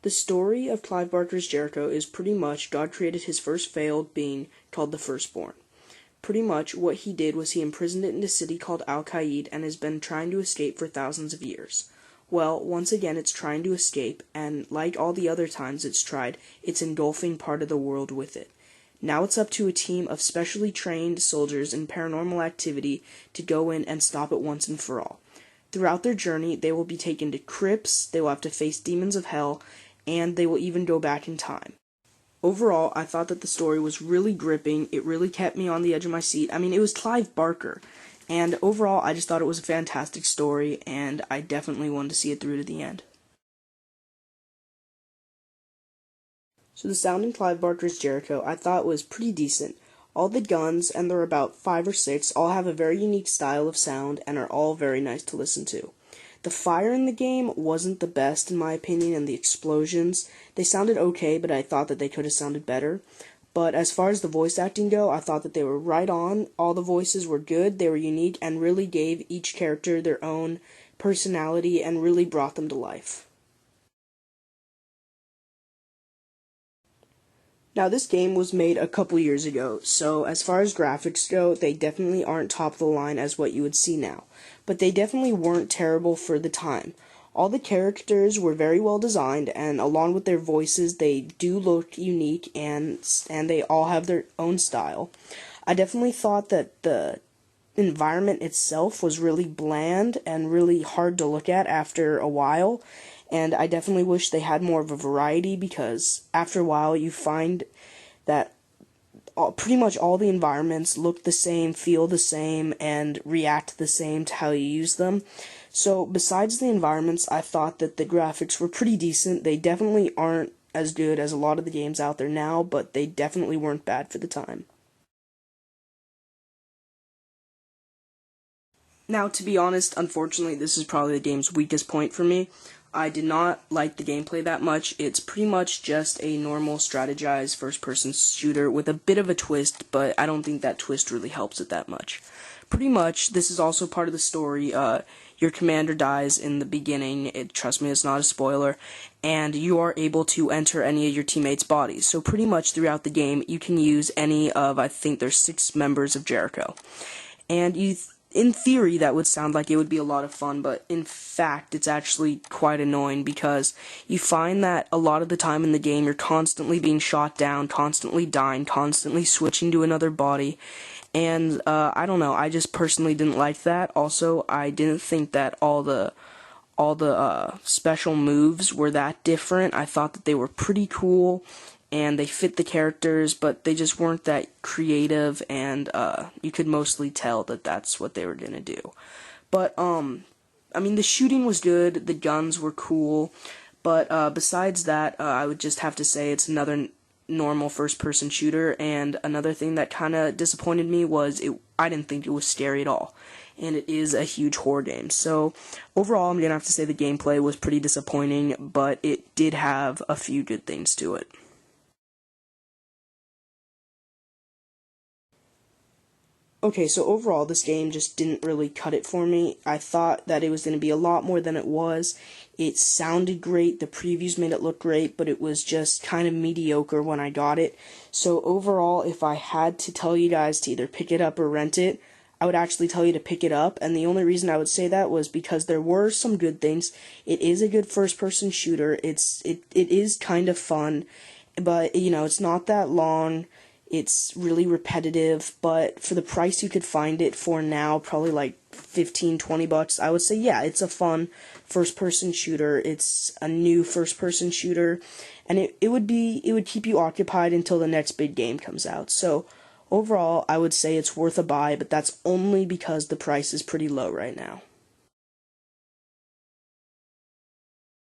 The story of Clive Barker's Jericho is pretty much God created his first failed being called the Firstborn. Pretty much what he did was he imprisoned it in a city called Al-Qaid and has been trying to escape for thousands of years. Well, once again it's trying to escape, and like all the other times it's tried, it's engulfing part of the world with it. Now it's up to a team of specially trained soldiers in paranormal activity to go in and stop it once and for all. Throughout their journey, they will be taken to crypts, they will have to face demons of hell, and they will even go back in time. Overall, I thought that the story was really gripping. It really kept me on the edge of my seat. I mean, it was Clive Barker. And overall, I just thought it was a fantastic story, and I definitely wanted to see it through to the end. So the sound in Clive Barker's Jericho I thought was pretty decent. All the guns, and there are about 5 or 6, all have a very unique style of sound and are all very nice to listen to. The fire in the game wasn't the best in my opinion, and the explosions, they sounded okay, but I thought that they could have sounded better. But as far as the voice acting go, I thought that they were right on. All the voices were good, they were unique, and really gave each character their own personality and really brought them to life. Now, this game was made a couple years ago, so as far as graphics go, they definitely aren't top of the line as what you would see now. But they definitely weren't terrible for the time. All the characters were very well designed, and along with their voices, they do look unique, and they all have their own style. I definitely thought that the environment itself was really bland and really hard to look at after a while, and I definitely wish they had more of a variety, because after a while you find that pretty much all the environments look the same, feel the same, and react the same to how you use them. So besides the environments, I thought that the graphics were pretty decent. They definitely aren't as good as a lot of the games out there now, but they definitely weren't bad for the time. Now, to be honest, unfortunately, this is probably the game's weakest point for me. I did not like the gameplay that much. It's pretty much just a normal strategized first-person shooter with a bit of a twist, but I don't think that twist really helps it that much. Pretty much, this is also part of the story. Your commander dies in the beginning. Trust me, it's not a spoiler. And you are able to enter any of your teammates' bodies. So pretty much throughout the game, you can use any of, I think there's 6 members of Jericho. And in theory, that would sound like it would be a lot of fun, but in fact, it's actually quite annoying, because you find that a lot of the time in the game, you're constantly being shot down, constantly dying, constantly switching to another body, and I don't know, I just personally didn't like that. Also, I didn't think that all the special moves were that different. I thought that they were pretty cool, and they fit the characters, but they just weren't that creative, and you could mostly tell that that's what they were gonna do. But, I mean, the shooting was good, the guns were cool, but besides that, I would just have to say it's another normal first-person shooter, and another thing that kinda disappointed me was I didn't think it was scary at all, and it is a huge horror game. So, overall, I'm gonna have to say the gameplay was pretty disappointing, but it did have a few good things to it. Okay, so overall, this game just didn't really cut it for me. I thought that it was going to be a lot more than it was. It sounded great, the previews made it look great, but it was just kind of mediocre when I got it. So overall, if I had to tell you guys to either pick it up or rent it, I would actually tell you to pick it up, and the only reason I would say that was because there were some good things. It is a good first-person shooter. It is kind of fun, but, you know, it's not that long. It's really repetitive, but for the price you could find it for now, probably like 15-20 bucks, I would say, yeah, it's a fun first-person shooter. It's a new first-person shooter, and it would keep you occupied until the next big game comes out. So overall, I would say it's worth a buy, but that's only because the price is pretty low right now.